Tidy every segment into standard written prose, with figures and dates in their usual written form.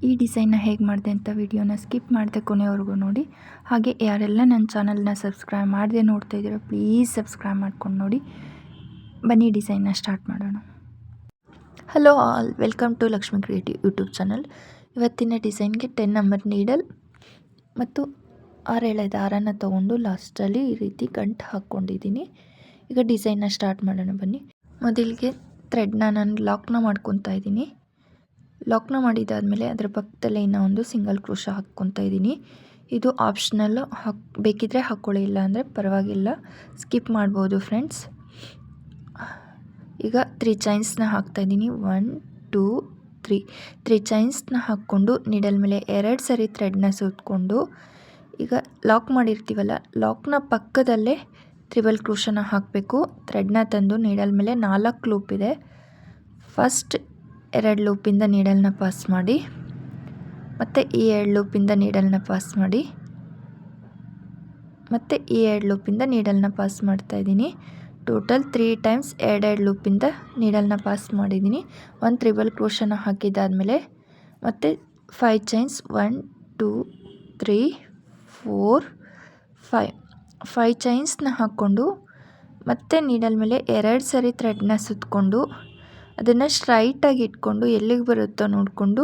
ಈ ಡಿಸೈನ್ನ ಹೇಗೆ ಮಾಡಿದೆ ಅಂತ ವಿಡಿಯೋನ ಸ್ಕಿಪ್ ಮಾಡದೆ ಕೊನೆವರೆಗೂ ನೋಡಿ. ಹಾಗೆ ಯಾರೆಲ್ಲ ನನ್ನ ಚಾನಲ್ನ ಸಬ್ಸ್ಕ್ರೈಬ್ ಮಾಡದೆ ನೋಡ್ತಾ ಇದ್ದೀರೋ ಪ್ಲೀಸ್ ಸಬ್ಸ್ಕ್ರೈಬ್ ಮಾಡ್ಕೊಂಡು ನೋಡಿ. ಬನ್ನಿ ಡಿಸೈನ್ನ ಸ್ಟಾರ್ಟ್ ಮಾಡೋಣ. Hello all, welcome to Lakshmi creative YouTube channel. ಇವತ್ತಿನ ಡಿಸೈನ್ಗೆ 10 ನಂಬರ್ ನೀಡಲ್ ಮತ್ತು 6 ಎಳೆ ದಾರನ ತೊಗೊಂಡು ಲಾಸ್ಟಲ್ಲಿ ಈ ರೀತಿ ಗಂಟು ಹಾಕ್ಕೊಂಡಿದ್ದೀನಿ. ಈಗ ಡಿಸೈನ್ನ ಸ್ಟಾರ್ಟ್ ಮಾಡೋಣ ಬನ್ನಿ. ಮೊದಲಿಗೆ ಥ್ರೆಡ್ನ ನಾನು ಲಾಕ್ನ ಮಾಡ್ಕೊತಾ ಇದ್ದೀನಿ. ಲಾಕ್ನ ಮಾಡಿದಾದಮೇಲೆ ಅದರ ಪಕ್ಕದಲ್ಲೇ ಇನ್ನೂ ಒಂದು ಸಿಂಗಲ್ ಕ್ರೋಶ ಹಾಕ್ಕೊತಾ ಇದ್ದೀನಿ. ಇದು ಆಪ್ಷನಲ್, ಬೇಕಿದ್ದರೆ ಹಾಕ್ಕೊಳ್ಳಿ, ಇಲ್ಲ ಅಂದರೆ ಪರವಾಗಿಲ್ಲ, ಸ್ಕಿಪ್ ಮಾಡ್ಬೋದು ಫ್ರೆಂಡ್ಸ್. ಈಗ 3 ಚೈನ್ಸ್ನ ಹಾಕ್ತಾಯಿದ್ದೀನಿ. 1 2 3 ಚೈನ್ಸ್ನ ಹಾಕ್ಕೊಂಡು ನೀಡಲ್ ಮೇಲೆ 2 ಸರಿ ಥ್ರೆಡ್ನ ಸುತ್ತಕೊಂಡು ಈಗ ಲಾಕ್ ಮಾಡಿರ್ತೀವಲ್ಲ, ಲಾಕ್ನ ಪಕ್ಕದಲ್ಲೇ ತ್ರಿಬಲ್ ಕ್ರೋಶನ ಹಾಕಬೇಕು. ಥ್ರೆಡ್ನ ತಂದು ನೀಡಲ್ ಮೇಲೆ 4 ಲೂಪ್ ಇದೆ. ಫಸ್ಟ್ 2 ಲೂಪಿಂದ ನೀಡಲ್ನ ಪಾಸ್ ಮಾಡಿ, ಮತ್ತು ಈ 2 ಲೂಪಿಂದ ನೀಡಲ್ನ ಪಾಸ್ ಮಾಡಿ, ಮತ್ತು ಈ 2 ಲೂಪಿಂದ ನೀಡಲ್ನ ಪಾಸ್ ಮಾಡ್ತಾಯಿದ್ದೀನಿ. ಟೋಟಲ್ 3 ಟೈಮ್ಸ್ 2 ಲೂಪಿಂದ ನೀಡಲ್ನ ಪಾಸ್ ಮಾಡಿದ್ದೀನಿ. 1 ತ್ರಿಬಲ್ ಕ್ರೋಶನ ಹಾಕಿದ್ದಾದಮೇಲೆ ಮತ್ತು 5 ಚೈನ್ಸ್ 1 2 3 4 5 ಚೈನ್ಸ್ನ ಹಾಕ್ಕೊಂಡು ಮತ್ತೆ ನೀಡಲ್ ಮೇಲೆ 2 ಸರಿ ಥ್ರೆಡ್ನ ಸುತ್ತಕೊಂಡು ಅದನ್ನು ಸ್ಟ್ರೈಟಾಗಿ ಇಟ್ಕೊಂಡು ಎಲ್ಲಿಗೆ ಬರುತ್ತೋ ನೋಡಿಕೊಂಡು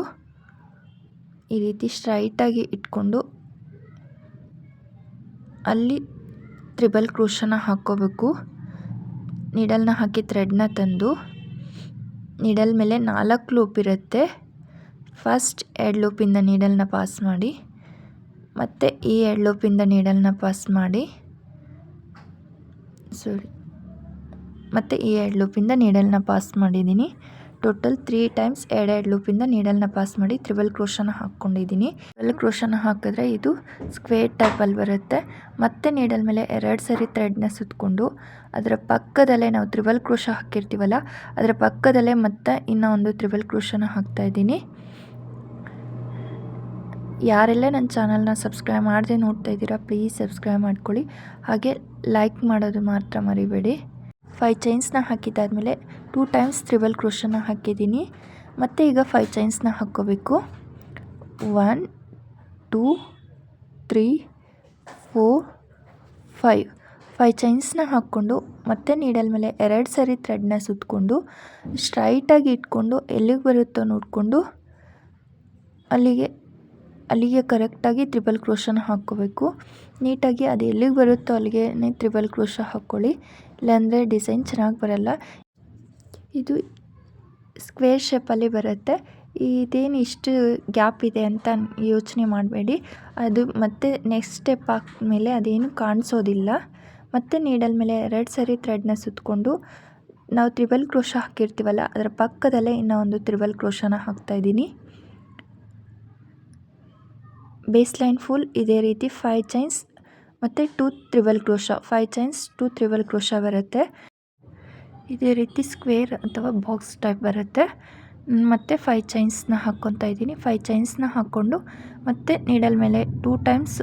ಈ ರೀತಿ ಸ್ಟ್ರೈಟಾಗಿ ಇಟ್ಕೊಂಡು ಅಲ್ಲಿ ತ್ರಿಬಲ್ ಕ್ರೋಶನ ಹಾಕ್ಕೋಬೇಕು. ನೀಡಲ್ನ ಹಾಕಿ ಥ್ರೆಡ್ನ ತಂದು ನೀಡಲ್ ಮೇಲೆ 4 ಲೂಪ್ ಇರುತ್ತೆ. ಫಸ್ಟ್ 2 ಲೂಪಿಂದ ನೀಡಲ್ನ ಪಾಸ್ ಮಾಡಿ, ಮತ್ತು ಈ 2 ಲೂಪಿಂದ ನೀಡಲ್ನ ಪಾಸ್ ಮಾಡಿ, ಮತ್ತು ಈ 2 ಲೂಪಿಂದ ನೀಡಲ್ನ ಪಾಸ್ ಮಾಡಿದ್ದೀನಿ. ಟೋಟಲ್ 3 ಟೈಮ್ಸ್ 2 ಲೂಪಿಂದ ನೀಡಲ್ನ ಪಾಸ್ ಮಾಡಿ ತ್ರಿಬಲ್ ಕ್ರೋಶನ ಹಾಕ್ಕೊಂಡಿದ್ದೀನಿ. ತ್ರಿಬಲ್ ಕ್ರೋಶನ ಹಾಕಿದ್ರೆ ಇದು ಸ್ಕ್ವೇರ್ ಟೈಪಲ್ಲಿ ಬರುತ್ತೆ. ಮತ್ತೆ ನೀಡಲ್ ಮೇಲೆ 2 ಸರಿ ಥ್ರೆಡ್ನ ಸುತ್ತಕೊಂಡು ಅದರ ಪಕ್ಕದಲ್ಲೇ ನಾವು ತ್ರಿಬಲ್ ಕ್ರೋಶ ಹಾಕಿರ್ತೀವಲ್ಲ, ಅದರ ಪಕ್ಕದಲ್ಲೇ ಮತ್ತೆ ಇನ್ನೂ ಒಂದು ತ್ರಿಬಲ್ ಕ್ರೋಶನ ಹಾಕ್ತಾಯಿದ್ದೀನಿ. ಯಾರೆಲ್ಲ ನನ್ನ ಚಾನಲ್ನ ಸಬ್ಸ್ಕ್ರೈಬ್ ಮಾಡದೆ ನೋಡ್ತಾ ಇದ್ದೀರಾ ಪ್ಲೀಸ್ ಸಬ್ಸ್ಕ್ರೈಬ್ ಮಾಡ್ಕೊಳ್ಳಿ. ಹಾಗೆ ಲೈಕ್ ಮಾಡೋದು ಮಾತ್ರ ಮರಿಬೇಡಿ. 5 ಚೈನ್ಸ್ನ ಹಾಕಿದ್ದಾದಮೇಲೆ 2 ಟೈಮ್ಸ್ ತ್ರಿಬಲ್ ಕ್ರೋಶನ ಹಾಕಿದ್ದೀನಿ. ಮತ್ತು ಈಗ 5 ಚೈನ್ಸ್ನ ಹಾಕ್ಕೋಬೇಕು. 1 2 3 4 5 ಚೈನ್ಸ್ನ ಹಾಕ್ಕೊಂಡು ಮತ್ತೆ ನೀಡಲ್ ಮೇಲೆ 2 ಸರಿ ಥ್ರೆಡ್ನ ಸುತ್ತಕೊಂಡು ಸ್ಟ್ರೈಟಾಗಿ ಇಟ್ಕೊಂಡು ಎಲ್ಲಿಗೆ ಬರುತ್ತೋ ನೋಡಿಕೊಂಡು ಅಲ್ಲಿಗೆ ಕರೆಕ್ಟಾಗಿ ತ್ರಿಬಲ್ ಕ್ರೋಶನ ಹಾಕ್ಕೋಬೇಕು. ನೀಟಾಗಿ ಅದು ಎಲ್ಲಿಗೆ ಬರುತ್ತೋ ಅಲ್ಲಿಗೆ ತ್ರಿಬಲ್ ಕ್ರೋಶ ಹಾಕ್ಕೊಳ್ಳಿ, ಇಲ್ಲಾಂದರೆ ಡಿಸೈನ್ ಚೆನ್ನಾಗಿ ಬರಲ್ಲ. ಇದು ಸ್ಕ್ವೇರ್ ಶೇಪಲ್ಲಿ ಬರುತ್ತೆ. ಇದೇನು ಇಷ್ಟು ಗ್ಯಾಪ್ ಇದೆ ಅಂತ ಯೋಚನೆ ಮಾಡಬೇಡಿ. ಅದು ಮತ್ತೆ ನೆಕ್ಸ್ಟ್ ಸ್ಟೆಪ್ ಹಾಕ್ಮೇಲೆ ಅದೇನು ಕಾಣಿಸೋದಿಲ್ಲ. ಮತ್ತು ನೀಡಲ್ ಮೇಲೆ 2 ಸರಿ ಥ್ರೆಡ್ನ ಸುತ್ತಕೊಂಡು ನಾವು ತ್ರಿಬಲ್ ಕ್ರೋಶ ಹಾಕಿರ್ತೀವಲ್ಲ ಅದರ ಪಕ್ಕದಲ್ಲೇ ಇನ್ನೂ ಒಂದು ತ್ರಿಬಲ್ ಕ್ರೋಶನ ಹಾಕ್ತಾಯಿದ್ದೀನಿ. ಬೇಸ್ ಲೈನ್ ಫುಲ್ ಇದೇ ರೀತಿ 5 ಚೈನ್ಸ್ ಮತ್ತು 2 triple crochet, 5 chains 2 triple crochet ಬರುತ್ತೆ. ಇದೇ ರೀತಿ ಸ್ಕ್ವೇರ್ ಅಥವಾ ಬಾಕ್ಸ್ ಟೈಪ್ ಬರುತ್ತೆ. ಮತ್ತು 5 ಚೈನ್ಸ್ನ ಹಾಕ್ಕೊತಾ ಇದ್ದೀನಿ. 5 ಚೈನ್ಸ್ನ ಹಾಕ್ಕೊಂಡು ಮತ್ತು ನೀಡಲ್ ಮೇಲೆ 2 ಟೈಮ್ಸ್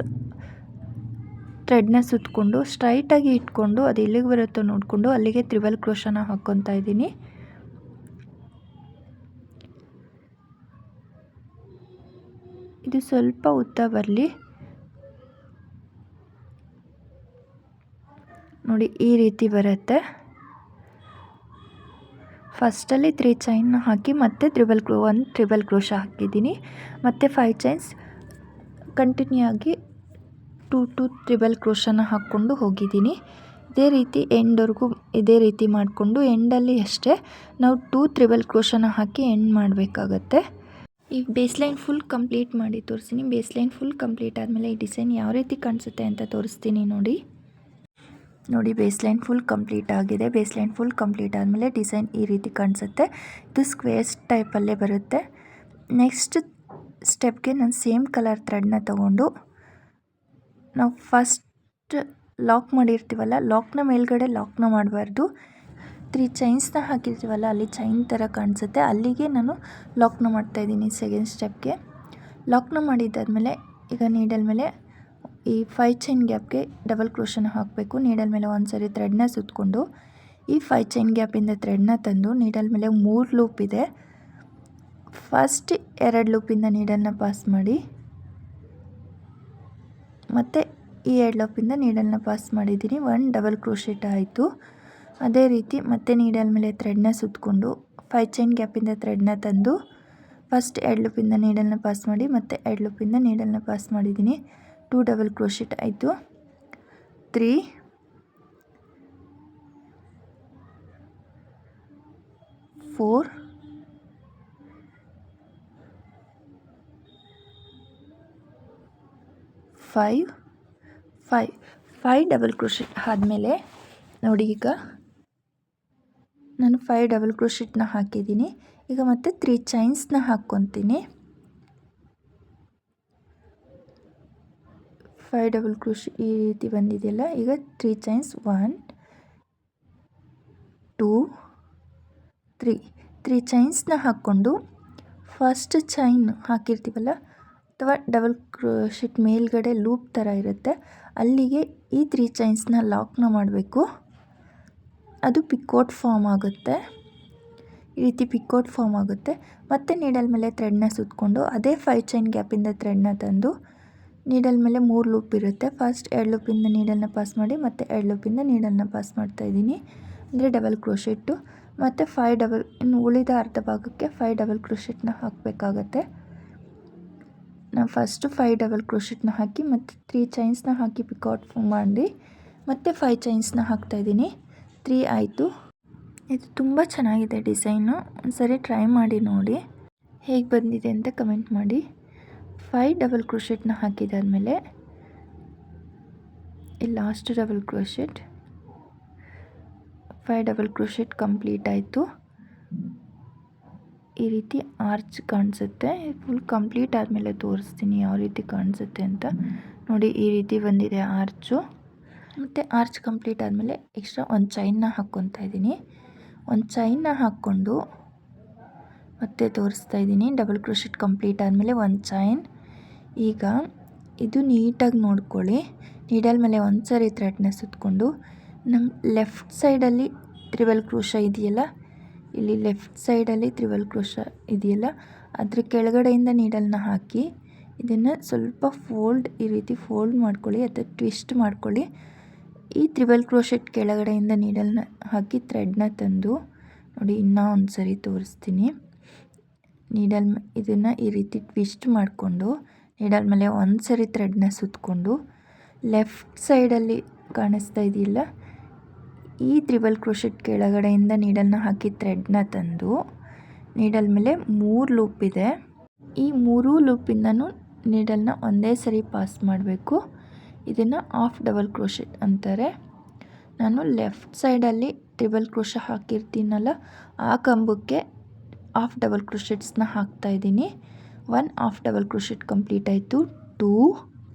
ಥ್ರೆಡ್ನ ಸುತ್ತಕೊಂಡು ಸ್ಟ್ರೈಟಾಗಿ ಇಟ್ಕೊಂಡು ಅದು ಎಲ್ಲಿಗೆ ಬರುತ್ತೋ ನೋಡಿಕೊಂಡು ಅಲ್ಲಿಗೆ ತ್ರಿಬಲ್ ಕ್ರೋಶನ ಹಾಕ್ಕೊತಾ ಇದ್ದೀನಿ. ಇದು ಸ್ವಲ್ಪ ಉದ್ದ ಬರಲಿ ನೋಡಿ, ಈ ರೀತಿ ಬರುತ್ತೆ. ಫಸ್ಟಲ್ಲಿ 3 ಚೈನ್ನ ಹಾಕಿ ಮತ್ತೆ 1 ತ್ರಿಬಲ್ ಕ್ರೋಶ ಹಾಕಿದ್ದೀನಿ. ಮತ್ತು 5 ಚೈನ್ಸ್ ಕಂಟಿನ್ಯೂ ಆಗಿ 2 ತ್ರಿಬಲ್ ಕ್ರೋಶನ ಹಾಕ್ಕೊಂಡು ಹೋಗಿದ್ದೀನಿ. ಇದೇ ರೀತಿ ಎಂಡ್ವರೆಗೂ ಇದೇ ರೀತಿ ಮಾಡಿಕೊಂಡು ಎಂಡಲ್ಲಿ ಅಷ್ಟೇ ನಾವು 2 ತ್ರಿಬಲ್ ಕ್ರೋಶನ ಹಾಕಿ ಎಂಡ್ ಮಾಡಬೇಕಾಗತ್ತೆ. ಈ ಬೇಸ್ಲೈನ್ ಫುಲ್ ಕಂಪ್ಲೀಟ್ ಮಾಡಿ ತೋರಿಸ್ತೀನಿ. ಬೇಸ್ಲೈನ್ ಫುಲ್ ಕಂಪ್ಲೀಟ್ ಆದಮೇಲೆ ಈ ಡಿಸೈನ್ ಯಾವ ರೀತಿ ಕಾಣಿಸುತ್ತೆ ಅಂತ ತೋರಿಸ್ತೀನಿ ನೋಡಿ. ಬೇಸ್ಲೈನ್ ಫುಲ್ ಕಂಪ್ಲೀಟ್ ಆಗಿದೆ. ಬೇಸ್ಲೈನ್ ಫುಲ್ ಕಂಪ್ಲೀಟ್ ಆದಮೇಲೆ ಡಿಸೈನ್ ಈ ರೀತಿ ಕಾಣಿಸುತ್ತೆ. ಇದು ಸ್ಕ್ವೇರ್ಸ್ ಟೈಪಲ್ಲೇ ಬರುತ್ತೆ. ನೆಕ್ಸ್ಟ್ ಸ್ಟೆಪ್ಗೆ ನಾನು ಸೇಮ್ ಕಲರ್ ಥ್ರೆಡ್ನ ತೊಗೊಂಡು ನಾವು ಫಸ್ಟ್ ಲಾಕ್ ಮಾಡಿರ್ತೀವಲ್ಲ, ಲಾಕ್ನ ಮೇಲ್ಗಡೆ ಲಾಕ್ನ ಮಾಡಬಾರ್ದು. 3 ಚೈನ್ಸ್ನ ಹಾಕಿರ್ತೀವಲ್ಲ ಅಲ್ಲಿ ಚೈನ್ ಥರ ಕಾಣಿಸುತ್ತೆ, ಅಲ್ಲಿಗೆ ನಾನು ಲಾಕ್ನ ಮಾಡ್ತಾಯಿದ್ದೀನಿ. ಸೆಕೆಂಡ್ ಸ್ಟೆಪ್ಗೆ ಲಾಕ್ನ ಮಾಡಿದ್ದಾದಮೇಲೆ ಈಗ ನೀಡಲ್ ಮೇಲೆ ಈ 5 ಚೈನ್ ಗ್ಯಾಪ್ಗೆ ಡಬಲ್ ಕ್ರೋಶನ ಹಾಕಬೇಕು. ನೀಡಲ್ ಮೇಲೆ 1 ಸರಿ ಥ್ರೆಡ್ನ ಸುತ್ತಕೊಂಡು ಈ 5 ಚೈನ್ ಗ್ಯಾಪಿಂದ ಥ್ರೆಡ್ನ ತಂದು ನೀಡಲ್ ಮೇಲೆ 3 ಲೂಪ್ ಇದೆ. ಫಸ್ಟ್ 2 ಲೂಪಿಂದ ನೀಡಲ್ನ ಪಾಸ್ ಮಾಡಿ, ಮತ್ತು ಈ 2 ಲೂಪಿಂದ ನೀಡಲ್ನ ಪಾಸ್ ಮಾಡಿದ್ದೀನಿ. 1 ಡಬಲ್ ಕ್ರೋಶೆಟ್ ಆಯಿತು. ಅದೇ ರೀತಿ ಮತ್ತೆ ನೀಡಲ್ ಮೇಲೆ ಥ್ರೆಡ್ನ ಸುತ್ತಕೊಂಡು 5 ಚೈನ್ ಗ್ಯಾಪಿಂದ ಥ್ರೆಡ್ನ ತಂದು ಫಸ್ಟ್ 2 ಲೂಪಿಂದ ನೀಡಲ್ನ ಪಾಸ್ ಮಾಡಿ, ಮತ್ತು 2 ಲೂಪಿಂದ ನೀಡಲ್ನ ಪಾಸ್ ಮಾಡಿದ್ದೀನಿ. 2 ಡಬಲ್ ಕ್ರೋಶೆಟ್ ಆಯಿತು. 3 4 5 ಡಬಲ್ ಕ್ರೋಶೆಟ್ ಆದಮೇಲೆ ನೋಡಿ, ಈಗ ನಾನು 5 ಡಬಲ್ ಕ್ರೋಶೆಟ್ನ ಹಾಕಿದ್ದೀನಿ. ಈಗ ಮತ್ತೆ 3 ಚೈನ್ಸ್ನ ಹಾಕ್ಕೊತೀನಿ. 5 ಡಬಲ್ ಕ್ರೋಶೆಟ್ ಈ ರೀತಿ ಬಂದಿದೆಯಲ್ಲ. ಈಗ 3 ಚೈನ್ಸ್ 1 2 3 ಚೈನ್ಸ್ನ ಹಾಕ್ಕೊಂಡು ಫಸ್ಟ್ ಚೈನ್ ಹಾಕಿರ್ತೀವಲ್ಲ, ಅಥವಾ ಡಬಲ್ ಕ್ರೋಶೆಟ್ ಮೇಲ್ಗಡೆ ಲೂಪ್ ಥರ ಇರುತ್ತೆ, ಅಲ್ಲಿಗೆ ಈ 3 ಚೈನ್ಸ್ನ ಲಾಕ್ನ ಮಾಡಬೇಕು. ಅದು ಪಿಕೋಟ್ ಫಾರ್ಮ್ ಆಗುತ್ತೆ. ಈ ರೀತಿ ಪಿಕೋಟ್ ಫಾರ್ಮ್ ಆಗುತ್ತೆ. ಮತ್ತೆ ನೀಡಲ್ ಮೇಲೆ ಥ್ರೆಡ್ನ ಸುತ್ತಕೊಂಡು ಅದೇ 5 ಚೈನ್ ಗ್ಯಾಪಿಂದ ಥ್ರೆಡ್ನ ತಂದು ನೀಡಲ್ ಮೇಲೆ 3 ಲೂಪ್ ಇರುತ್ತೆ. ಫಸ್ಟ್ 2 ಲೂಪಿಂದ ನೀಡಲ್ನ ಪಾಸ್ ಮಾಡಿ, ಮತ್ತು 2 ಲೂಪಿಂದ ನೀಡಲ್ನ ಪಾಸ್ ಮಾಡ್ತಾಯಿದ್ದೀನಿ, ಅಂದರೆ ಡಬಲ್ ಕ್ರೋಶೆಟ್ಟು. ಮತ್ತು 5 ಡಬಲ್, ಇನ್ನು ಉಳಿದ ಅರ್ಧ ಭಾಗಕ್ಕೆ 5 ಡಬಲ್ ಕ್ರೋಶೆಟ್ನ ಹಾಕಬೇಕಾಗತ್ತೆ. ನಾನು ಫಸ್ಟು 5 ಡಬಲ್ ಕ್ರೋಶೆಟ್ನ ಹಾಕಿ ಮತ್ತು 3 ಚೈನ್ಸ್ನ ಹಾಕಿ ಪಿಕಾಟ್ ಮಾಡಿ ಮತ್ತು 5 ಚೈನ್ಸ್ನ ಹಾಕ್ತಾಯಿದ್ದೀನಿ. 3 ಆಯಿತು. ಇದು ತುಂಬ ಚೆನ್ನಾಗಿದೆ ಡಿಸೈನು. ಒಂದ್ಸರಿ ಟ್ರೈ ಮಾಡಿ ನೋಡಿ ಹೇಗೆ ಬಂದಿದೆ ಅಂತ ಕಮೆಂಟ್ ಮಾಡಿ. 5 ಡಬಲ್ ಕ್ರೋಶೆಟ್ನ ಹಾಕಿದಾದಮೇಲೆ ಈ last double crochet, 5 double crochet complete ಆಯಿತು. ಈ ರೀತಿ ಆರ್ಚ್ ಕಾಣಿಸುತ್ತೆ. ಫುಲ್ ಕಂಪ್ಲೀಟ್ ಆದಮೇಲೆ ತೋರಿಸ್ತೀನಿ ಯಾವ ರೀತಿ ಕಾಣಿಸುತ್ತೆ ಅಂತ. ನೋಡಿ, ಈ ರೀತಿ ಬಂದಿದೆ ಆರ್ಚು. ಮತ್ತು ಆರ್ಚ್ ಕಂಪ್ಲೀಟ್ ಆದಮೇಲೆ ಎಕ್ಸ್ಟ್ರಾ ಒಂದು ಚೈನ್ನ ಹಾಕ್ಕೊತಾ ಇದ್ದೀನಿ. ಒಂದು ಚೈನ್ನ ಹಾಕ್ಕೊಂಡು ಮತ್ತೆ ತೋರಿಸ್ತಾ ಇದ್ದೀನಿ. ಡಬಲ್ ಕ್ರೋಶೆಟ್ ಕಂಪ್ಲೀಟ್ ಆದಮೇಲೆ ಒಂದು ಚೈನ್. ಈಗ ಇದು ನೀಟಾಗಿ ನೋಡ್ಕೊಳ್ಳಿ. ನೀಡಲ್ ಮೇಲೆ ಒಂದು ಸರಿ ಥ್ರೆಡ್ನ ಸುತ್ತಕೊಂಡು ನಮ್ಮ ಲೆಫ್ಟ್ ಸೈಡಲ್ಲಿ ತ್ರಿಬಲ್ ಕ್ರೋಶ ಇದೆಯಲ್ಲ, ಇಲ್ಲಿ ಲೆಫ್ಟ್ ಸೈಡಲ್ಲಿ ತ್ರಿಬಲ್ ಕ್ರೋಶ ಇದೆಯಲ್ಲ, ಅದ್ರ ಕೆಳಗಡೆಯಿಂದ ನೀಡಲ್ನ ಹಾಕಿ ಇದನ್ನು ಸ್ವಲ್ಪ ಈ ರೀತಿ ಫೋಲ್ಡ್ ಮಾಡ್ಕೊಳ್ಳಿ ಅಥವಾ ಟ್ವಿಸ್ಟ್ ಮಾಡ್ಕೊಳ್ಳಿ. ಈ ತ್ರಿಬಲ್ ಕ್ರೋಶೆಟ್ ಕೆಳಗಡೆಯಿಂದ ನೀಡಲ್ನ ಹಾಕಿ ಥ್ರೆಡ್ನ ತಂದು ನೋಡಿ, ಇನ್ನೂ ಒಂದು ಸರಿ ತೋರಿಸ್ತೀನಿ. ಇದನ್ನು ಈ ರೀತಿ ಟ್ವಿಸ್ಟ್ ಮಾಡಿಕೊಂಡು ನೀಡಲ್ ಮೇಲೆ ಒಂದು ಸರಿ ಥ್ರೆಡ್ನ ಸುತ್ತಕೊಂಡು ಲೆಫ್ಟ್ ಸೈಡಲ್ಲಿ ಕಾಣಿಸ್ತಾ ಇದೆಯಲ್ಲ, ಈ ತ್ರಿಬಲ್ ಕ್ರೋಶೆಟ್ ಕೆಳಗಡೆಯಿಂದ ನೀಡಲ್ನ ಹಾಕಿ ಥ್ರೆಡ್ನ ತಂದು ನೀಡಲ್ ಮೇಲೆ 3 ಲೂಪ್ ಇದೆ. ಈ 3 ಲೂಪಿಂದನೂ ನೀಡಲ್ನ ಒಂದೇ ಸರಿ ಪಾಸ್ ಮಾಡಬೇಕು. ಇದನ್ನು ಹಾಫ್ ಡಬಲ್ ಕ್ರೋಶೆಟ್ ಅಂತಾರೆ. ನಾನು ಲೆಫ್ಟ್ ಸೈಡಲ್ಲಿ ಟ್ರಿಬಲ್ ಕ್ರೋಶ ಹಾಕಿರ್ತೀನಲ್ಲ, ಆ ಕಂಬಕ್ಕೆ ಹಾಫ್ ಡಬಲ್ ಕ್ರೋಶೆಟ್ಸ್ನ ಹಾಕ್ತಾಯಿದ್ದೀನಿ. 1 ಹಾಫ್ ಡಬಲ್ ಕ್ರೋಶೆಟ್ ಕಂಪ್ಲೀಟ್ ಆಯಿತು. 2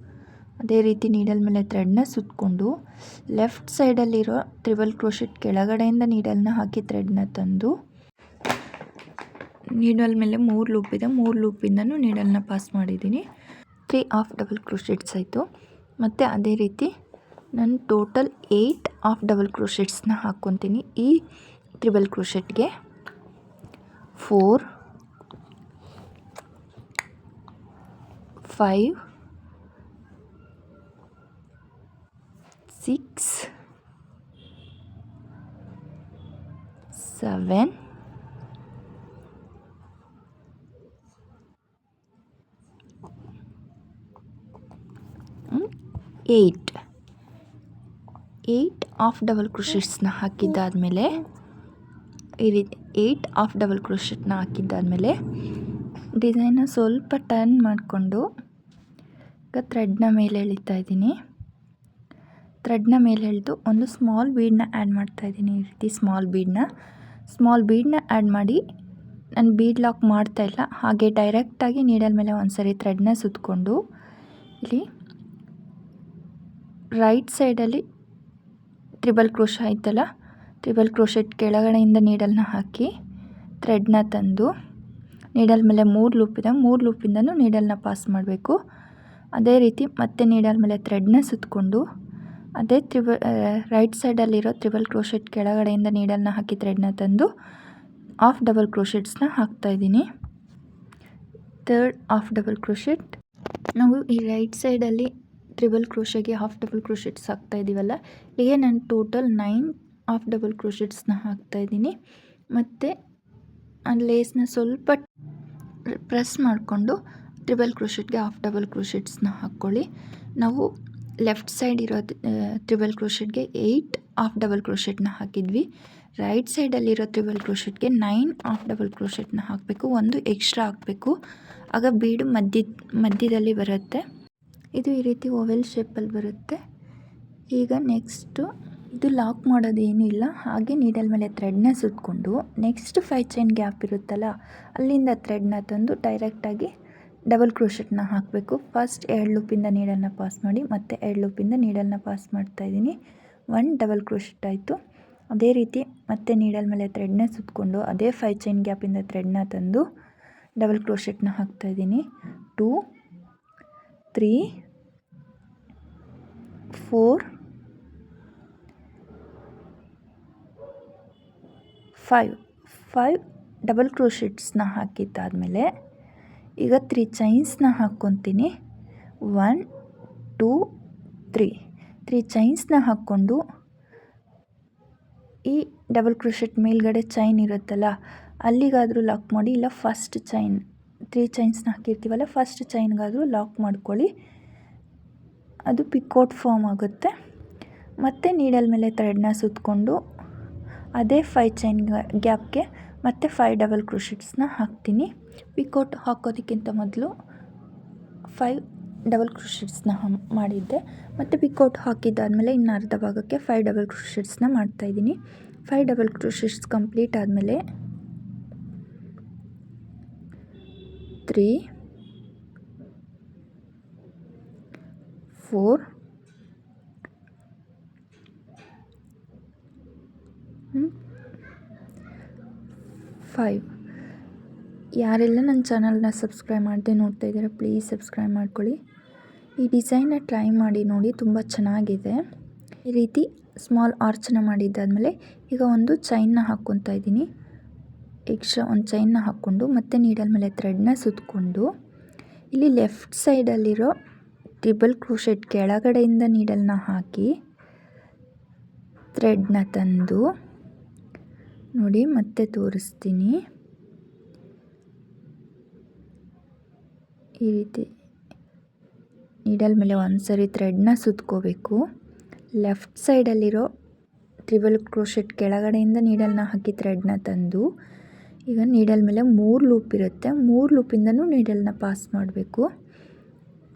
ಅದೇ ರೀತಿ ನೀಡಲ್ ಮೇಲೆ ಥ್ರೆಡ್ನ ಸುತ್ತಕೊಂಡು ಲೆಫ್ಟ್ ಸೈಡಲ್ಲಿರೋ ಟ್ರಿಬಲ್ ಕ್ರೋಶೆಟ್ ಕೆಳಗಡೆಯಿಂದ ನೀಡಲ್ನ ಹಾಕಿ ಥ್ರೆಡ್ನ ತಂದು ನೀಡಲ್ ಮೇಲೆ 3 ಲೂಪ್ ಇದೆ, 3 ಲೂಪಿಂದನೂ ನೀಡಲ್ನ ಪಾಸ್ ಮಾಡಿದ್ದೀನಿ. 3 ಹಾಫ್ ಡಬಲ್ ಕ್ರೋಶೆಟ್ಸ್ ಆಯಿತು. ಮತ್ತು ಅದೇ ರೀತಿ ನಾನು ಟೋಟಲ್ 8 ಹಾಫ್ ಡಬಲ್ ಕ್ರೋಶೆಟ್ಸ್ನ ಹಾಕ್ಕೊತೀನಿ ಈ ಟ್ರಿಬಲ್ ಕ್ರೋಶೆಟ್ಗೆ. 4 5 6 7 8 ಹಾಫ್ ಡಬಲ್ ಕ್ರೋಶೆಟ್ಸ್ನ ಹಾಕಿದ್ದಾದಮೇಲೆ ಈ ರೀತಿ 8 ಹಾಫ್ ಡಬಲ್ ಕ್ರೋಶೆಟ್ನ ಹಾಕಿದ್ದಾದಮೇಲೆ ಡಿಸೈನ್ನ ಸ್ವಲ್ಪ ಟರ್ನ್ ಮಾಡಿಕೊಂಡು ಈಗ ಥ್ರೆಡ್ನ ಮೇಲೆ ಎಳಿತಾ ಇದ್ದೀನಿ. ಥ್ರೆಡ್ನ ಮೇಲೆ ಎಳೆದು ಒಂದು ಸ್ಮಾಲ್ ಬೀಡನ್ನ ಆ್ಯಡ್ ಮಾಡ್ತಾಯಿದ್ದೀನಿ. ಈ ರೀತಿ ಸ್ಮಾಲ್ ಬೀಡನ್ನ ಆ್ಯಡ್ ಮಾಡಿ ನಾನು ಬೀಡ್ ಲಾಕ್ ಮಾಡ್ತಾಯಿಲ್ಲ, ಹಾಗೆ ಡೈರೆಕ್ಟಾಗಿ ನೀಡಲ್ ಮೇಲೆ ಒಂದು ಸರಿ ಥ್ರೆಡ್ನ ಸುತ್ತಕೊಂಡು ಇಲ್ಲಿ ರೈಟ್ ಸೈಡಲ್ಲಿ ಟ್ರಿಬಲ್ ಕ್ರೋಶ ಆಯ್ತಲ್ಲ, ಟ್ರಿಬಲ್ ಕ್ರೋಶೆಟ್ ಕೆಳಗಡೆಯಿಂದ ನೀಡಲ್ನ ಹಾಕಿ ಥ್ರೆಡ್ನ ತಂದು ನೀಡಲ್ ಮೇಲೆ 3 ಲೂಪ್ ಇದೆ, 3 ಲೂಪಿಂದನೂ ನೀಡಲ್ನ ಪಾಸ್ ಮಾಡಬೇಕು. ಅದೇ ರೀತಿ ಮತ್ತೆ ನೀಡಲ್ ಮೇಲೆ ಥ್ರೆಡ್ನ ಸುತ್ತಕೊಂಡು ಅದೇ ರೈಟ್ ಸೈಡಲ್ಲಿರೋ ಟ್ರಿಬಲ್ ಕ್ರೋಶೆಟ್ ಕೆಳಗಡೆಯಿಂದ ನೀಡಲ್ನ ಹಾಕಿ ಥ್ರೆಡ್ನ ತಂದು ಹಾಫ್ ಡಬಲ್ ಕ್ರೋಶೆಟ್ಸ್ನ ಹಾಕ್ತಾಯಿದ್ದೀನಿ. Third half double crochet. ನಾವು ಈ ರೈಟ್ ಸೈಡಲ್ಲಿ ಟ್ರಿಬಲ್ ಕ್ರೋಶೆಗೆ ಹಾಫ್ ಡಬಲ್ ಕ್ರೋಶೆಟ್ಸ್ ಹಾಕ್ತಾ ಇದ್ದೀವಲ್ಲ, ಇಲ್ಲಿಗೆ ನಾನು ಟೋಟಲ್ 9 ಹಾಫ್ ಡಬಲ್ ಕ್ರೋಶೆಟ್ಸ್ನ ಹಾಕ್ತಾಯಿದ್ದೀನಿ. ಮತ್ತು ಆ ಲೇಸ್ನ ಸ್ವಲ್ಪ ಪ್ರೆಸ್ ಮಾಡಿಕೊಂಡು ಟ್ರಿಬಲ್ ಕ್ರೋಶೆಟ್ಗೆ ಹಾಫ್ ಡಬಲ್ ಕ್ರೋಶೆಟ್ಸ್ನ ಹಾಕ್ಕೊಳ್ಳಿ. ನಾವು ಲೆಫ್ಟ್ ಸೈಡ್ ಇರೋ ಟ್ರಿಬಲ್ ಕ್ರೋಶೆಟ್ಗೆ 8 ಹಾಫ್ ಡಬಲ್ ಕ್ರೋಶೆಟ್ನ ಹಾಕಿದ್ವಿ. ರೈಟ್ ಸೈಡಲ್ಲಿರೋ ಟ್ರಿಬಲ್ ಕ್ರೋಶೆಟ್ಗೆ 9 ಹಾಫ್ ಡಬಲ್ ಕ್ರೋಶೆಟ್ನ ಹಾಕಬೇಕು, ಒಂದು ಎಕ್ಸ್ಟ್ರಾ ಹಾಕಬೇಕು. ಆಗ ಬೀಡು ಮಧ್ಯದಲ್ಲಿ ಬರುತ್ತೆ. ಇದು ಈ ರೀತಿ ಓವೆಲ್ ಶೇಪಲ್ಲಿ ಬರುತ್ತೆ. ಈಗ ನೆಕ್ಸ್ಟು ಇದು ಲಾಕ್ ಮಾಡೋದು ಏನೂ ಇಲ್ಲ, ಹಾಗೆ ನೀಡಲ್ ಮೇಲೆ ಥ್ರೆಡ್ನ ಸುತ್ತಕೊಂಡು ನೆಕ್ಸ್ಟ್ 5 ಚೈನ್ ಗ್ಯಾಪ್ ಇರುತ್ತಲ್ಲ, ಅಲ್ಲಿಂದ ಥ್ರೆಡ್ನ ತಂದು ಡೈರೆಕ್ಟಾಗಿ ಡಬಲ್ ಕ್ರೋಶೆಟ್ನ ಹಾಕಬೇಕು. ಫಸ್ಟ್ 2 ಲೂಪಿಂದ ನೀಡಲ್ನ ಪಾಸ್ ಮಾಡಿ ಮತ್ತೆ 2 ಲೂಪಿಂದ ನೀಡಲ್ನ ಪಾಸ್ ಮಾಡ್ತಾಯಿದ್ದೀನಿ. 1 ಡಬಲ್ ಕ್ರೋಶೆಟ್ ಆಯಿತು. ಅದೇ ರೀತಿ ಮತ್ತೆ ನೀಡಲ್ ಮೇಲೆ ಥ್ರೆಡ್ನ ಸುತ್ತಕೊಂಡು ಅದೇ 5 ಚೈನ್ ಗ್ಯಾಪಿಂದ ಥ್ರೆಡ್ನ ತಂದು ಡಬಲ್ ಕ್ರೋಶೆಟ್ನ ಹಾಕ್ತಾಯಿದ್ದೀನಿ. 2 3 4 5 ಡಬಲ್ ಕ್ರೋಶೆಟ್ಸ್ನ ಹಾಕಿದ್ದಾದಮೇಲೆ ಈಗ 3 ಚೈನ್ಸ್ನ ಹಾಕ್ಕೊತೀನಿ. 1 2 3 ಚೈನ್ಸ್ನ ಹಾಕ್ಕೊಂಡು ಈ ಡಬಲ್ ಕ್ರೋಶೆಟ್ ಮೇಲ್ಗಡೆ ಚೈನ್ ಇರುತ್ತಲ್ಲ, ಅಲ್ಲಿಗಾದರೂ ಲಾಕ್ ಮಾಡಿ, ಇಲ್ಲ ಫಸ್ಟ್ ಚೈನ್ 3 ಚೈನ್ಸ್ನ ಹಾಕಿರ್ತೀವಲ್ಲ ಫಸ್ಟ್ ಚೈನ್ಗಾದರೂ ಲಾಕ್ ಮಾಡ್ಕೊಳ್ಳಿ. ಅದು ಪಿಕೋಟ್ ಫಾರ್ಮ್ ಆಗುತ್ತೆ. ಮತ್ತು ನೀಡಲ್ ಮೇಲೆ ಥ್ರೆಡ್ನ ಸುತ್ತಕೊಂಡು ಅದೇ 5 ಚೈನ್ ಗ್ಯಾಪ್ಗೆ ಮತ್ತೆ 5 ಡಬಲ್ ಕ್ರೋಶೆಟ್ಸ್ನ ಹಾಕ್ತೀನಿ. ಪಿಕೋಟ್ ಹಾಕೋದಕ್ಕಿಂತ ಮೊದಲು 5 ಡಬಲ್ ಕ್ರೋಶೆಟ್ಸ್ನ ಮಾಡಿದ್ದೆ. ಮತ್ತು ಪಿಕೋಟ್ ಹಾಕಿದ್ದಾದಮೇಲೆ ಇನ್ನು ಅರ್ಧ ಭಾಗಕ್ಕೆ 5 ಡಬಲ್ ಕ್ರೋಶೆಟ್ಸ್ನ ಮಾಡ್ತಾಯಿದ್ದೀನಿ. 5 ಡಬಲ್ ಕ್ರೋಶೆಟ್ಸ್ ಕಂಪ್ಲೀಟ್ ಆದಮೇಲೆ 3 4 5 ಯಾರೆಲ್ಲ ನನ್ನ ಚಾನಲ್ನ ಸಬ್ಸ್ಕ್ರೈಬ್ ಮಾಡದೆ ನೋಡ್ತಾ ಇದ್ದಾರೆ ಪ್ಲೀಸ್ ಸಬ್ಸ್ಕ್ರೈಬ್ ಮಾಡ್ಕೊಳ್ಳಿ. ಈ ಡಿಸೈನ್ನ ಟ್ರೈ ಮಾಡಿ ನೋಡಿ, ತುಂಬ ಚೆನ್ನಾಗಿದೆ. ಈ ರೀತಿ ಸ್ಮಾಲ್ ಆರ್ಚನ್ನ ಮಾಡಿದ್ದಾದಮೇಲೆ ಈಗ ಒಂದು ಚೈನ್ನ ಹಾಕ್ಕೊತಾ ಇದ್ದೀನಿ. ಎಕ್ಸ್ಟ್ರಾ ಒಂದು ಚೈನ್ನ ಹಾಕ್ಕೊಂಡು ಮತ್ತೆ ನೀಡಲ್ ಮೇಲೆ ಥ್ರೆಡ್ನ ಸುತ್ತಕೊಂಡು ಇಲ್ಲಿ ಲೆಫ್ಟ್ ಸೈಡಲ್ಲಿರೋ ಟ್ರಿಬಲ್ ಕ್ರೋಶೆಟ್ ಕೆಳಗಡೆಯಿಂದ ನೀಡಲ್ನ ಹಾಕಿ ಥ್ರೆಡ್ನ ತಂದು ನೋಡಿ ಮತ್ತೆ ತೋರಿಸ್ತೀನಿ. ಈ ರೀತಿ ನೀಡಲ್ ಮೇಲೆ ಒಂದು ಸರಿ ಥ್ರೆಡ್ನ ಸುತ್ಕೋಬೇಕು. ಲೆಫ್ಟ್ ಸೈಡಲ್ಲಿರೋ ಟ್ರಿಬಲ್ ಕ್ರೋಶೆಟ್ ಕೆಳಗಡೆಯಿಂದ ನೀಡಲ್ನ ಹಾಕಿ ಥ್ರೆಡ್ನ ತಂದು ಈಗ ನೀಡಲ್ ಮೇಲೆ 3 ಲೂಪ್ ಇರುತ್ತೆ, 3 ಲೂಪಿಂದನೂ ನೀಡಲ್ನ ಪಾಸ್ ಮಾಡಬೇಕು.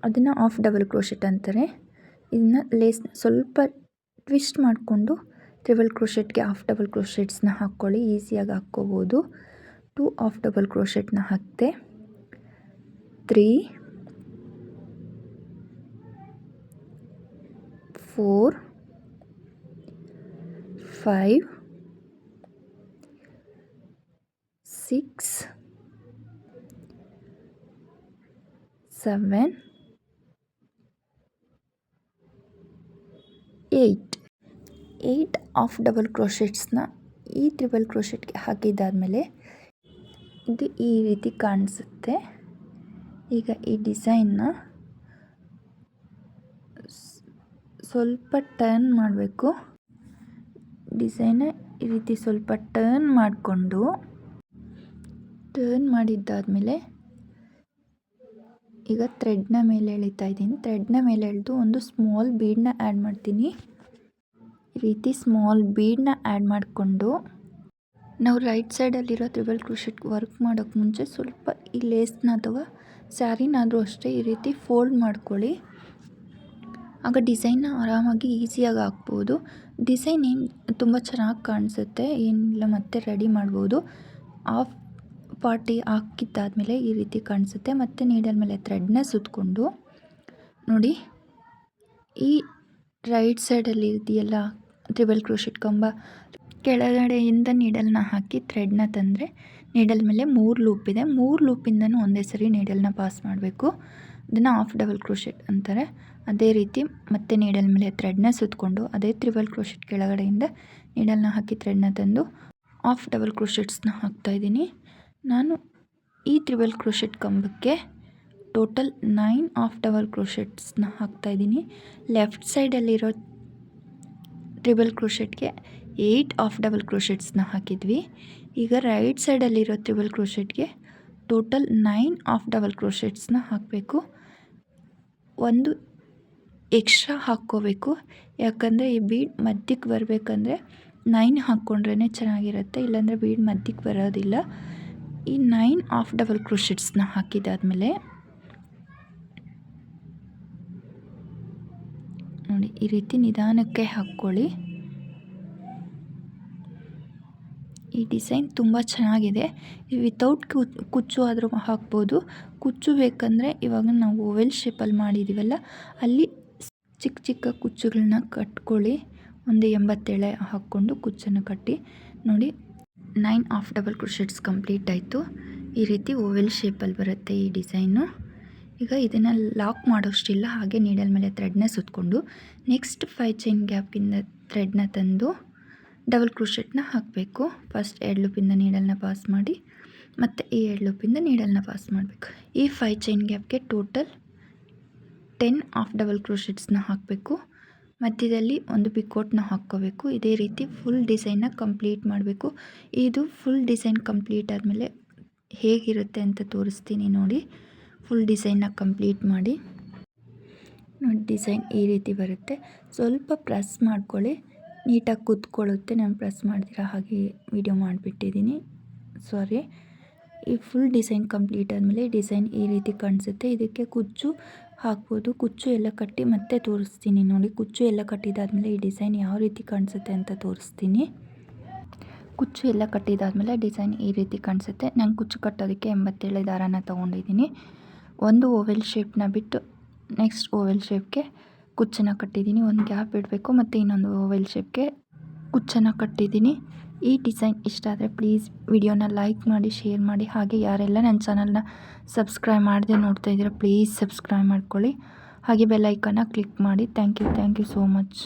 ಅದನ್ನು ಹಾಫ್ ಡಬಲ್ ಕ್ರೋಶೆಟ್ ಅಂತಾರೆ. ಇದನ್ನು ಲೇಸ್ನ ಸ್ವಲ್ಪ ಟ್ವಿಸ್ಟ್ ಮಾಡಿಕೊಂಡು ಟ್ರಿಬಲ್ ಕ್ರೋಶೆಟ್ಗೆ ಹಾಫ್ ಡಬಲ್ ಕ್ರೋಶೆಟ್ಸ್ನ ಹಾಕ್ಕೊಳ್ಳಿ, ಈಸಿಯಾಗಿ ಹಾಕ್ಕೋಬೋದು. 2 ಹಾಫ್ ಡಬಲ್ ಕ್ರೋಶೆಟ್ನ ಹಾಕ್ತೆ. 3 4 5 6 7 8 ಹಾಫ್ ಡಬಲ್ ಕ್ರೋಶೆಟ್ಸ್ನ ಈ ಟ್ರಿಬಲ್ ಕ್ರೋಶೆಟ್ಗೆ ಹಾಕಿದ್ದಾದಮೇಲೆ ಇದು ಈ ರೀತಿ ಕಾಣಿಸುತ್ತೆ. ಈಗ ಈ ಡಿಸೈನ್ನ ಸ್ವಲ್ಪ ಟರ್ನ್ ಮಾಡಬೇಕು. ಡಿಸೈನ್ನ ಈ ರೀತಿ ಸ್ವಲ್ಪ ಟರ್ನ್ ಮಾಡಿದ್ದಾದಮೇಲೆ ಈಗ ಥ್ರೆಡ್ನ ಮೇಲೆ ಎಳಿತಾ ಇದ್ದೀನಿ. ಥ್ರೆಡ್ನ ಮೇಲೆ ಎಳೆದು ಒಂದು ಸ್ಮಾಲ್ ಬೀಡನ್ನ ಆ್ಯಡ್ ಮಾಡ್ತೀನಿ. ಈ ರೀತಿ ಸ್ಮಾಲ್ ಬೀಡನ್ನ ಆ್ಯಡ್ ಮಾಡಿಕೊಂಡು ನಾವು ರೈಟ್ ಸೈಡಲ್ಲಿರೋ ಟ್ರಿಬಲ್ ಕ್ರೋಶೆಟ್ ವರ್ಕ್ ಮಾಡೋಕ್ಕೆ ಮುಂಚೆ ಸ್ವಲ್ಪ ಈ ಲೇಸ್ನ ಅಥವಾ ಸ್ಯಾರಿನಾದರೂ ಅಷ್ಟೇ ಈ ರೀತಿ ಫೋಲ್ಡ್ ಮಾಡ್ಕೊಳ್ಳಿ. ಆಗ ಡಿಸೈನ್ನ ಆರಾಮಾಗಿ ಈಸಿಯಾಗಿ ಹಾಕ್ಬೋದು. ಡಿಸೈನ್ ಏನು ತುಂಬ ಚೆನ್ನಾಗಿ ಕಾಣಿಸುತ್ತೆ, ಏನಿಲ್ಲ ಮತ್ತೆ ರೆಡಿ ಮಾಡ್ಬೋದು. ಹಾಫ್ ಪಾರ್ಟಿ ಹಾಕಿದ್ದಾದಮೇಲೆ ಈ ರೀತಿ ಕಾಣಿಸುತ್ತೆ. ಮತ್ತು ನೀಡಲ್ ಮೇಲೆ ಥ್ರೆಡ್ನ ಸುತ್ತಕೊಂಡು ನೋಡಿ, ಈ ರೈಟ್ ಸೈಡಲ್ಲಿ ಇದೆಯಲ್ಲ ಟ್ರಿಬಲ್ ಕ್ರೋಶೆಟ್ ಕಂಬ, ಕೆಳಗಡೆಯಿಂದ ನೀಡಲ್ನ ಹಾಕಿ ಥ್ರೆಡ್ನ ತಂದರೆ ನೀಡಲ್ ಮೇಲೆ 3 ಲೂಪ್ ಇದೆ. 3 ಲೂಪಿಂದನೂ ಒಂದೇ ಸರಿ ನೀಡಲ್ನ ಪಾಸ್ ಮಾಡಬೇಕು. ಅದನ್ನು ಹಾಫ್ ಡಬಲ್ ಕ್ರೋಶೆಟ್ ಅಂತಾರೆ. ಅದೇ ರೀತಿ ಮತ್ತೆ ನೀಡಲ್ ಮೇಲೆ ಥ್ರೆಡ್ನ ಸುತ್ತಕೊಂಡು ಅದೇ ಟ್ರಿಬಲ್ ಕ್ರೋಶೆಟ್ ಕೆಳಗಡೆಯಿಂದ ನೀಡಲ್ನ ಹಾಕಿ ಥ್ರೆಡ್ನ ತಂದು ಹಾಫ್ ಡಬಲ್ ಕ್ರೋಶೆಟ್ಸ್ನ ಹಾಕ್ತಾಯಿದ್ದೀನಿ. ನಾನು ಈ ಟ್ರಿಬಲ್ ಕ್ರೋಶೆಟ್ ಕಂಬಕ್ಕೆ ಟೋಟಲ್ 9 ಹಾಫ್ ಡಬಲ್ ಕ್ರೋಶೆಟ್ಸ್ನ ಹಾಕ್ತಾಯಿದ್ದೀನಿ. ಲೆಫ್ಟ್ ಸೈಡಲ್ಲಿರೋ ಟ್ರಿಬಲ್ ಕ್ರೋಶೆಟ್ಗೆ 8 ಹಾಫ್ ಡಬಲ್ ಕ್ರೋಶೆಟ್ಸ್ನ ಹಾಕಿದ್ವಿ. ಈಗ ರೈಟ್ ಸೈಡಲ್ಲಿರೋ ಟ್ರಿಬಲ್ ಕ್ರೋಶೆಟ್ಗೆ ಟೋಟಲ್ 9 ಹಾಫ್ ಡಬಲ್ ಕ್ರೋಶೆಟ್ಸ್ನ ಹಾಕಬೇಕು. ಒಂದು ಎಕ್ಸ್ಟ್ರಾ ಹಾಕ್ಕೋಬೇಕು, ಯಾಕಂದರೆ ಈ ಬೀಡ್ ಮಧ್ಯಕ್ಕೆ ಬರಬೇಕಂದ್ರೆ 9 ಹಾಕ್ಕೊಂಡ್ರೇ ಚೆನ್ನಾಗಿರುತ್ತೆ, ಇಲ್ಲಾಂದರೆ ಬೀಡ್ ಮಧ್ಯಕ್ಕೆ ಬರೋದಿಲ್ಲ. ಈ 9 ಹಾಫ್ ಡಬಲ್ ಕ್ರೋಶೆಟ್ಸ್ನ ಹಾಕಿದಾದಮೇಲೆ ನೋಡಿ ಈ ರೀತಿ ನಿಧಾನಕ್ಕೆ ಹಾಕ್ಕೊಳ್ಳಿ. ಈ ಡಿಸೈನ್ ತುಂಬ ಚೆನ್ನಾಗಿದೆ. ವಿತೌಟ್ ಕುಚ್ಚು ಆದರೂ ಹಾಕ್ಬೋದು. ಕುಚ್ಚು ಬೇಕಂದರೆ ಇವಾಗ ನಾವು ಓವೆಲ್ ಶೇಪಲ್ಲಿ ಮಾಡಿದ್ದೀವಲ್ಲ, ಅಲ್ಲಿ ಚಿಕ್ಕ ಚಿಕ್ಕ ಕುಚ್ಚುಗಳನ್ನ ಕಟ್ಕೊಳ್ಳಿ. ಒಂದು 87 ಹಾಕ್ಕೊಂಡು ಕುಚ್ಚನ್ನು ಕಟ್ಟಿ. ನೋಡಿ 9 ಹಾಫ್ ಡಬಲ್ ಕ್ರೋಶೆಟ್ಸ್ ಕಂಪ್ಲೀಟ್ ಆಯಿತು. ಈ ರೀತಿ ಓವೆಲ್ ಶೇಪಲ್ಲಿ ಬರುತ್ತೆ ಈ ಡಿಸೈನು. ಈಗ ಇದನ್ನು ಲಾಕ್ ಮಾಡೋಷ್ಟಿಲ್ಲ, ಹಾಗೆ ನೀಡಲ್ ಮೇಲೆ ಥ್ರೆಡ್ನ ಸುತ್ತಕೊಂಡು ನೆಕ್ಸ್ಟ್ 5 ಚೈನ್ ಗ್ಯಾಪಿಂದ ಥ್ರೆಡ್ನ ತಂದು ಡಬಲ್ ಕ್ರೋಶೆಟ್ನ ಹಾಕಬೇಕು. ಫಸ್ಟ್ 2 ಲೂಪಿಂದ ನೀಡಲ್ನ ಪಾಸ್ ಮಾಡಿ ಮತ್ತು ಈ 2 ಲೂಪಿಂದ ನೀಡಲ್ನ ಪಾಸ್ ಮಾಡಬೇಕು. ಈ 5 ಚೈನ್ ಗ್ಯಾಪ್ಗೆ ಟೋಟಲ್ 10 ಹಾಫ್ ಡಬಲ್ ಕ್ರೋಶೆಟ್ಸ್ನ ಹಾಕಬೇಕು. ಮಧ್ಯದಲ್ಲಿ ಒಂದು ಪಿಕೋಟ್ನ ಹಾಕ್ಕೋಬೇಕು. ಇದೇ ರೀತಿ ಫುಲ್ ಡಿಸೈನ್ನ ಕಂಪ್ಲೀಟ್ ಮಾಡಬೇಕು. ಇದು ಫುಲ್ ಡಿಸೈನ್ ಕಂಪ್ಲೀಟ್ ಆದಮೇಲೆ ಹೇಗಿರುತ್ತೆ ಅಂತ ತೋರಿಸ್ತೀನಿ ನೋಡಿ. ಫುಲ್ ಡಿಸೈನ್ನ ಕಂಪ್ಲೀಟ್ ಮಾಡಿ ನೋಡಿ, ಡಿಸೈನ್ ಈ ರೀತಿ ಬರುತ್ತೆ. ಸ್ವಲ್ಪ ಪ್ರೆಸ್ ಮಾಡ್ಕೊಳ್ಳಿ, ನೀಟಾಗಿ ಕೂತ್ಕೊಳ್ಳುತ್ತೆ. ನಾನು ಪ್ರೆಸ್ ಮಾಡ್ದಿರ ಹಾಗೆ ವಿಡಿಯೋ ಮಾಡಿಬಿಟ್ಟಿದ್ದೀನಿ, ಸಾರಿ. ಈ ಫುಲ್ ಡಿಸೈನ್ ಕಂಪ್ಲೀಟ್ ಆದಮೇಲೆ ಡಿಸೈನ್ ಈ ರೀತಿ ಕಾಣಿಸುತ್ತೆ. ಇದಕ್ಕೆ ಕುಚ್ಚು ಹಾಕ್ಬೋದು. ಕುಚ್ಚು ಎಲ್ಲ ಕಟ್ಟಿ ಮತ್ತೆ ತೋರಿಸ್ತೀನಿ ನೋಡಿ. ಕುಚ್ಚು ಎಲ್ಲ ಕಟ್ಟಿದಾದಮೇಲೆ ಈ ಡಿಸೈನ್ ಯಾವ ರೀತಿ ಕಾಣಿಸುತ್ತೆ ಅಂತ ತೋರಿಸ್ತೀನಿ. ಕುಚ್ಚು ಎಲ್ಲ ಕಟ್ಟಿದಾದಮೇಲೆ ಡಿಸೈನ್ ಈ ರೀತಿ ಕಾಣಿಸುತ್ತೆ. ನಾನು ಕುಚ್ಚು ಕಟ್ಟೋದಕ್ಕೆ 87 ದಾರನ ತೊಗೊಂಡಿದ್ದೀನಿ. ಒಂದು ಓವೆಲ್ ಶೇಪ್ನ ಬಿಟ್ಟು ನೆಕ್ಸ್ಟ್ ಓವೆಲ್ ಶೇಪ್ಗೆ ಕುಚ್ಚನ್ನು ಕಟ್ಟಿದ್ದೀನಿ. ಒಂದು ಗ್ಯಾಪ್ ಇಡಬೇಕು ಮತ್ತು ಇನ್ನೊಂದು ಓವೆಲ್ ಶೇಪ್ಗೆ ಕುಚ್ಚನ್ನು ಕಟ್ಟಿದ್ದೀನಿ. ಈ ಡಿಸೈನ್ ಇಷ್ಟ ಆದರೆ ಪ್ಲೀಸ್ ವಿಡಿಯೋನ ಲೈಕ್ ಮಾಡಿ, ಶೇರ್ ಮಾಡಿ. ಹಾಗೆ ಯಾರೆಲ್ಲ ನನ್ನ ಚಾನಲ್ನ ಸಬ್ಸ್ಕ್ರೈಬ್ ಮಾಡದೆ ನೋಡ್ತಾ ಇದ್ದೀರಾ ಪ್ಲೀಸ್ ಸಬ್ಸ್ಕ್ರೈಬ್ ಮಾಡ್ಕೊಳ್ಳಿ. ಹಾಗೆ ಬೆಲ್ ಐಕಾನ್ನ ಕ್ಲಿಕ್ ಮಾಡಿ. Thank you so much.